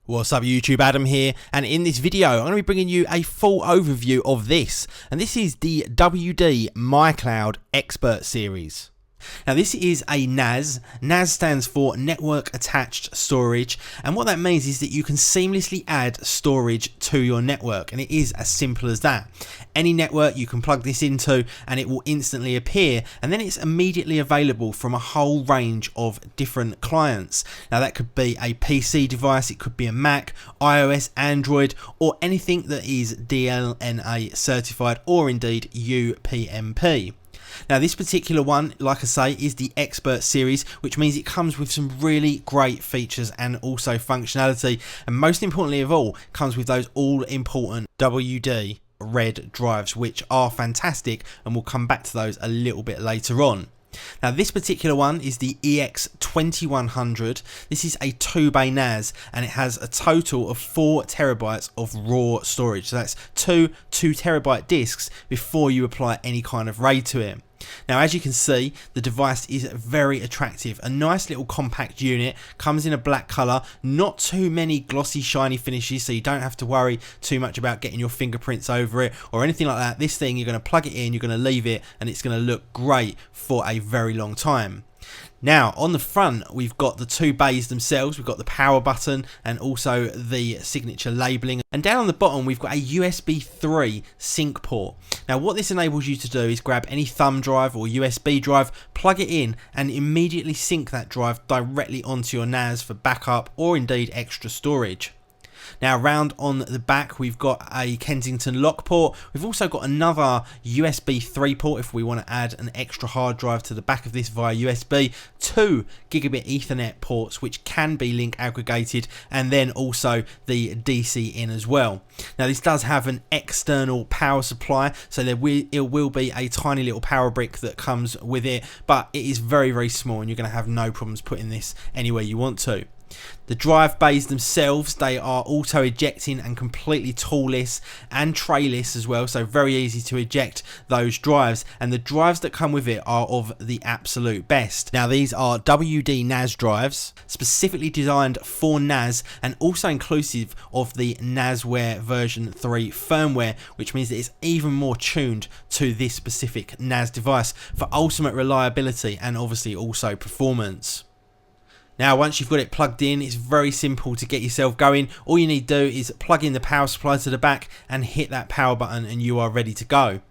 What's up YouTube, Adam here, and in this video I'm going to be bringing you a full overview of this, and this is the WD MyCloud Expert Series. Now this is a NAS. NAS stands for Network Attached Storage, and what that means is that you can seamlessly add storage to your network, and it is as simple as that. Any network you can plug this into and it will instantly appear, and then it's immediately available from a whole range of different clients. Now that could be a PC device, it could be a Mac, iOS, Android, or anything that is DLNA certified or indeed UPnP. Now this particular one, like I say, is the Expert Series, which means it comes with some really great features and also functionality, and most importantly of all, comes with those all important WD red drives, which are fantastic, and we'll come back to those a little bit later on. Now this particular one is the EX2100. This is a 2-bay NAS, and it has a total of 4 terabytes of raw storage. So that's two 2 terabyte disks before you apply any kind of RAID to it. Now as you can see, the device is very attractive. A nice little compact unit, comes in a black colour, not too many glossy shiny finishes, so you don't have to worry too much about getting your fingerprints over it or anything like that. This thing, you're going to plug it in, you're going to leave it, and it's going to look great for a very long time. Now on the front we've got the 2 bays themselves, we've got the power button and also the signature labelling, and down on the bottom we've got a USB 3 sync port. Now what this enables you to do is grab any thumb drive or USB drive, plug it in, and immediately sync that drive directly onto your NAS for backup or indeed extra storage. Now around on the back we've got a Kensington lock port. We've also got another USB 3 port if we want to add an extra hard drive to the back of this via USB, 2 gigabit Ethernet ports which can be link aggregated, and then also the DC in as well. Now this does have an external power supply, so it will be a tiny little power brick that comes with it, but it is very small and you're going to have no problems putting this anywhere you want to. The drive bays themselves, they are auto ejecting and completely toolless and trayless as well, so very easy to eject those drives, and the drives that come with it are of the absolute best. Now these are WD NAS drives, specifically designed for NAS and also inclusive of the NASware version 3 firmware, which means that it's even more tuned to this specific NAS device for ultimate reliability and obviously also performance. Now once you've got it plugged in, it's very simple to get yourself going. All you need to do is plug in the power supply to the back and hit that power button and you are ready to go.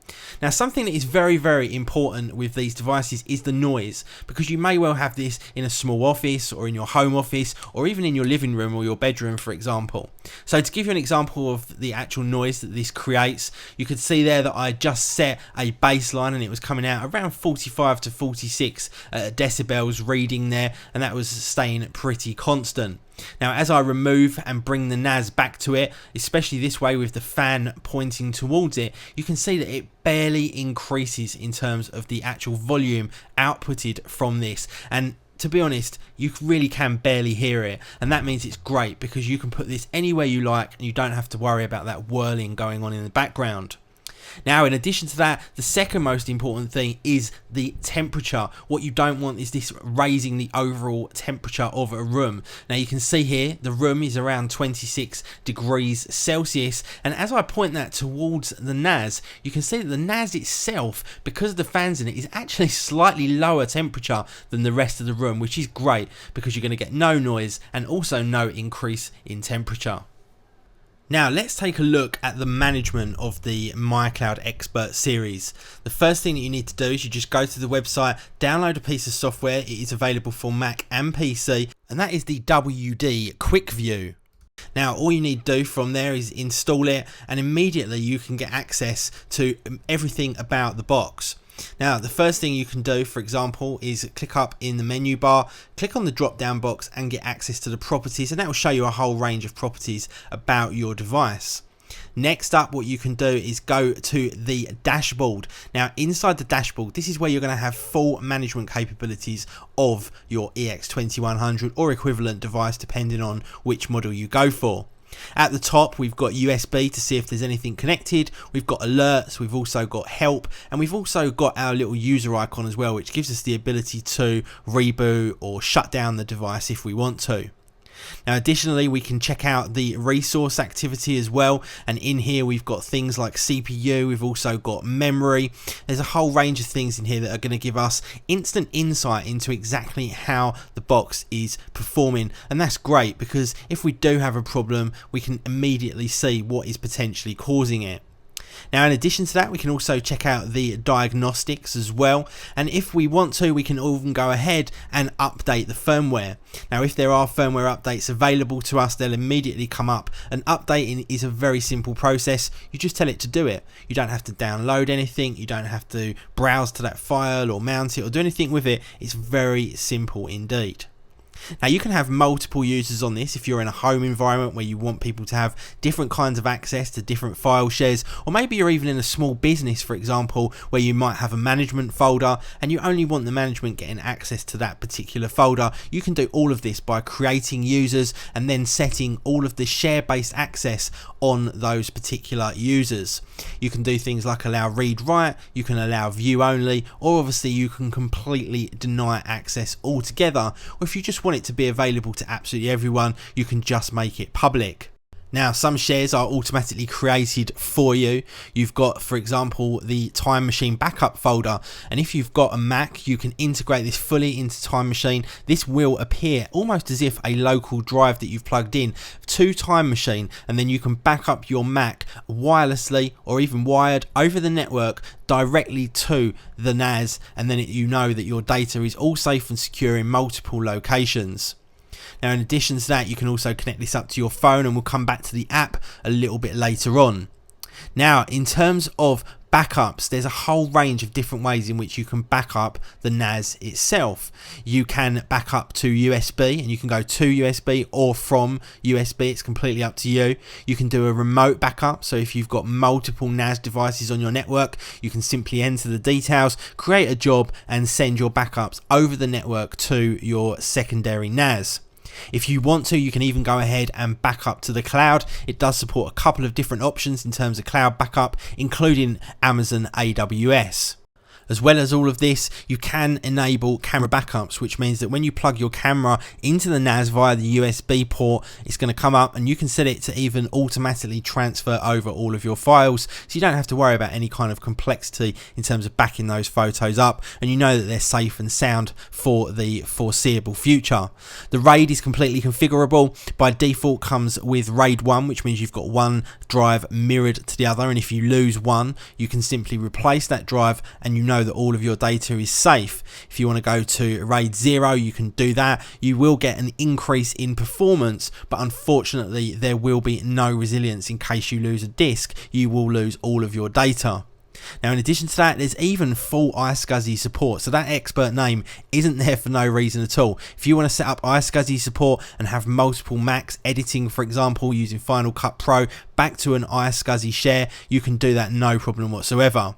Now something that is very important with these devices is the noise, because you may well have this in a small office or in your home office or even in your living room or your bedroom, for example. So to give you an example of the actual noise that this creates, you could see there that I just set a baseline and it was coming out around 45 to 46 decibels reading there, and that was staying pretty constant. Now as I remove and bring the NAS back to it, especially this way with the fan pointing towards it, you can see that it barely increases in terms of the actual volume outputted from this, and to be honest, you really can barely hear it, and that means it's great because you can put this anywhere you like and you don't have to worry about that whirling going on in the background. Now in addition to that, the second most important thing is the temperature. What you don't want is this raising the overall temperature of a room. Now you can see here the room is around 26 degrees Celsius, and as I point that towards the NAS, you can see that the NAS itself, because of the fans in it, is actually slightly lower temperature than the rest of the room, which is great because you're going to get no noise and also no increase in temperature. Now let's take a look at the management of the MyCloud Expert Series. The first thing that you need to do is you just go to the website, download a piece of software. It is available for Mac and PC, and that is the WD Quick View. Now all you need to do from there is install it, and immediately you can get access to everything about the box. Now the first thing you can do, for example, is click up in the menu bar, click on the drop down box and get access to the properties, and that will show you a whole range of properties about your device. Next up, what you can do is go to the dashboard. Now inside the dashboard, this is where you're going to have full management capabilities of your EX2100 or equivalent device depending on which model you go for. At the top we've got USB to see if there's anything connected, we've got alerts, we've also got help, and we've also got our little user icon as well, which gives us the ability to reboot or shut down the device if we want to. Now additionally, we can check out the resource activity as well, and in here we've got things like CPU, we've also got memory. There's a whole range of things in here that are going to give us instant insight into exactly how the box is performing, and that's great because if we do have a problem, we can immediately see what is potentially causing it. Now in addition to that, we can also check out the diagnostics as well, and if we want to, we can even go ahead and update the firmware. Now if there are firmware updates available to us, they'll immediately come up, and updating is a very simple process. You just tell it to do it. You don't have to download anything, you don't have to browse to that file or mount it or do anything with it. It's very simple indeed. Now you can have multiple users on this if you're in a home environment where you want people to have different kinds of access to different file shares, or maybe you're even in a small business, for example, where you might have a management folder and you only want the management getting access to that particular folder. You can do all of this by creating users and then setting all of the share based access on those particular users. You can do things like allow read write, you can allow view only, or obviously you can completely deny access altogether, or if you just want it to be available to absolutely everyone, you can just make it public. Now some shares are automatically created for you. You've got, for example, the Time Machine backup folder, and if you've got a Mac, you can integrate this fully into Time Machine. This will appear almost as if a local drive that you've plugged in to Time Machine, and then you can back up your Mac wirelessly or even wired over the network directly to the NAS, and then you know that your data is all safe and secure in multiple locations. Now in addition to that, you can also connect this up to your phone, and we'll come back to the app a little bit later on. Now in terms of backups, there's a whole range of different ways in which you can back up the NAS itself. You can back up to USB, and you can go to USB or from USB, it's completely up to you. You can do a remote backup, so if you've got multiple NAS devices on your network, you can simply enter the details, create a job and send your backups over the network to your secondary NAS. If you want to, you can even go ahead and back up to the cloud. It does support a couple of different options in terms of cloud backup, including Amazon AWS. As well as all of this, you can enable camera backups, which means that when you plug your camera into the NAS via the USB port, it's going to come up and you can set it to even automatically transfer over all of your files, so you don't have to worry about any kind of complexity in terms of backing those photos up, and you know that they're safe and sound for the foreseeable future. The RAID is completely configurable. By default comes with RAID 1, which means you've got one drive mirrored to the other, and if you lose one, you can simply replace that drive and you know that all of your data is safe. If you want to go to RAID 0, you can do that. You will get an increase in performance, but unfortunately there will be no resilience in case you lose a disk. You will lose all of your data. Now in addition to that, there's even full iSCSI support, so that expert name isn't there for no reason at all. If you want to set up iSCSI support and have multiple Macs editing, for example, using Final Cut Pro back to an iSCSI share, you can do that no problem whatsoever.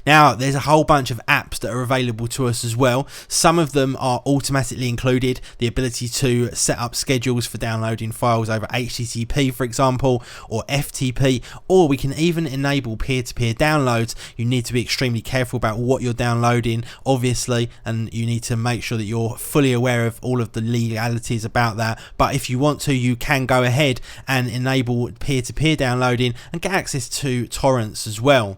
Now there's a whole bunch of apps that are available to us as well. Some of them are automatically included, the ability to set up schedules for downloading files over HTTP, for example, or FTP, or we can even enable peer-to-peer downloads. You need to be extremely careful about what you're downloading, obviously, and you need to make sure that you're fully aware of all of the legalities about that. But if you want to, you can go ahead and enable peer-to-peer downloading and get access to torrents as well.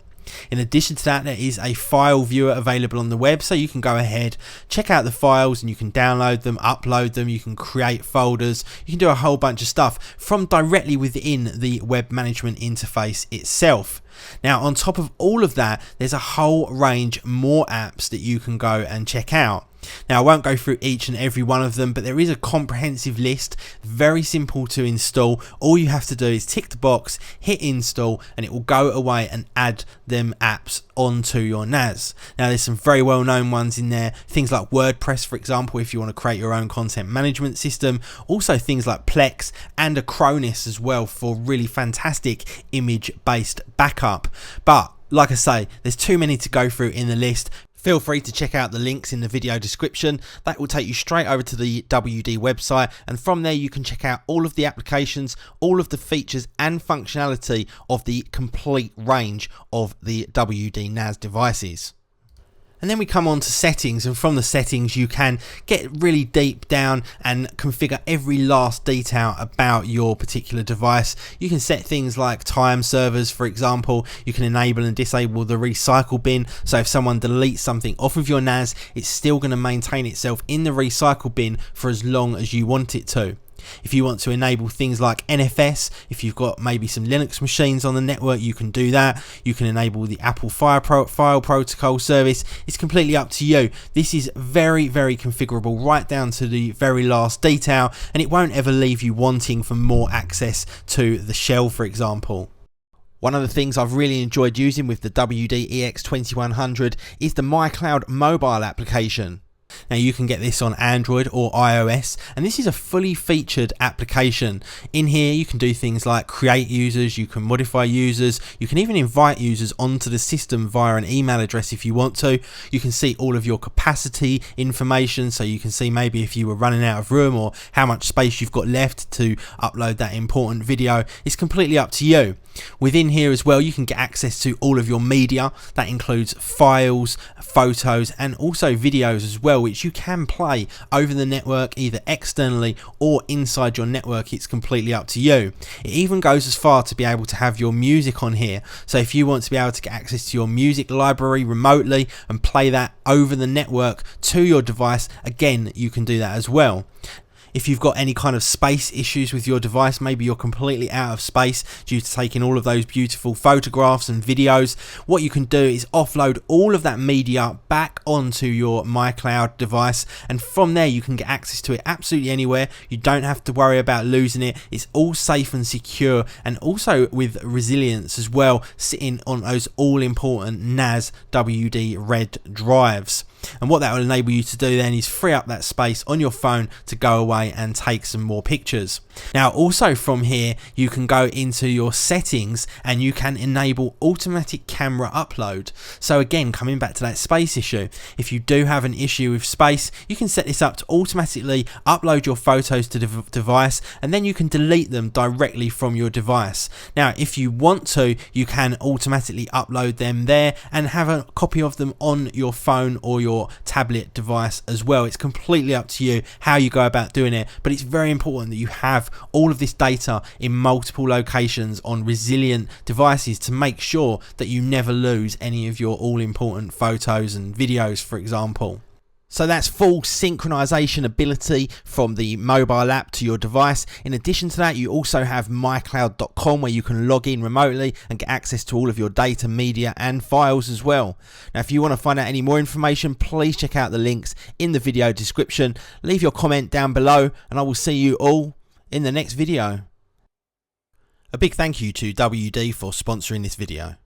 In addition to that, there is a file viewer available on the web, so you can go ahead, check out the files, and you can download them, upload them, you can create folders, you can do a whole bunch of stuff from directly within the web management interface itself. Now on top of all of that, there's a whole range more apps that you can go and check out. Now I won't go through each and every one of them, but there is a comprehensive list, very simple to install. All you have to do is tick the box, hit install, and it will go away and add them apps onto your NAS. Now there's some very well known ones in there, things like WordPress, for example, if you want to create your own content management system. Also things like Plex and Acronis as well for really fantastic image based backup. But like I say, there's too many to go through in the list. Feel free to check out the links in the video description. That will take you straight over to the WD website, and from there you can check out all of the applications, all of the features and functionality of the complete range of the WD NAS devices. And then we come on to settings, and from the settings you can get really deep down and configure every last detail about your particular device. You can set things like time servers, for example. You can enable and disable the recycle bin, so if someone deletes something off of your NAS, it's still going to maintain itself in the recycle bin for as long as you want it to. If you want to enable things like NFS, if you've got maybe some Linux machines on the network, you can do that. You can enable the Apple File Protocol service. It's completely up to you. This is very, very configurable right down to the very last detail, and it won't ever leave you wanting for more access to the shell, for example. One of the things I've really enjoyed using with the WD EX2100 is the MyCloud mobile application. Now you can get this on Android or iOS, and this is a fully featured application. In here you can do things like create users, you can modify users, you can even invite users onto the system via an email address if you want to. You can see all of your capacity information, so you can see maybe if you were running out of room or how much space you've got left to upload that important video. It's completely up to you. Within here as well, you can get access to all of your media. That includes files, photos, and also videos as well, which you can play over the network either externally or inside your network. It's completely up to you. It even goes as far to be able to have your music on here, so if you want to be able to get access to your music library remotely and play that over the network to your device, again you can do that as well. If you've got any kind of space issues with your device, maybe you're completely out of space due to taking all of those beautiful photographs and videos, what you can do is offload all of that media back onto your MyCloud device, and from there you can get access to it absolutely anywhere. You don't have to worry about losing it. It's all safe and secure, and also with resilience as well, sitting on those all important NAS WD red drives. And what that will enable you to do then is free up that space on your phone to go away and take some more pictures. Now also from here you can go into your settings and you can enable automatic camera upload. So again, coming back to that space issue, if you do have an issue with space, you can set this up to automatically upload your photos to the device, and then you can delete them directly from your device. Now if you want to, you can automatically upload them there and have a copy of them on your phone or your tablet device as well. It's completely up to you how you go about doing it, but it's very important that you have all of this data in multiple locations on resilient devices to make sure that you never lose any of your all important photos and videos, for example. So that's full synchronization ability from the mobile app to your device. In addition to that, you also have mycloud.com where you can log in remotely and get access to all of your data, media and files as well. Now if you want to find out any more information, please check out the links in the video description. Leave your comment down below and I will see you all in the next video. A big thank you to WD for sponsoring this video.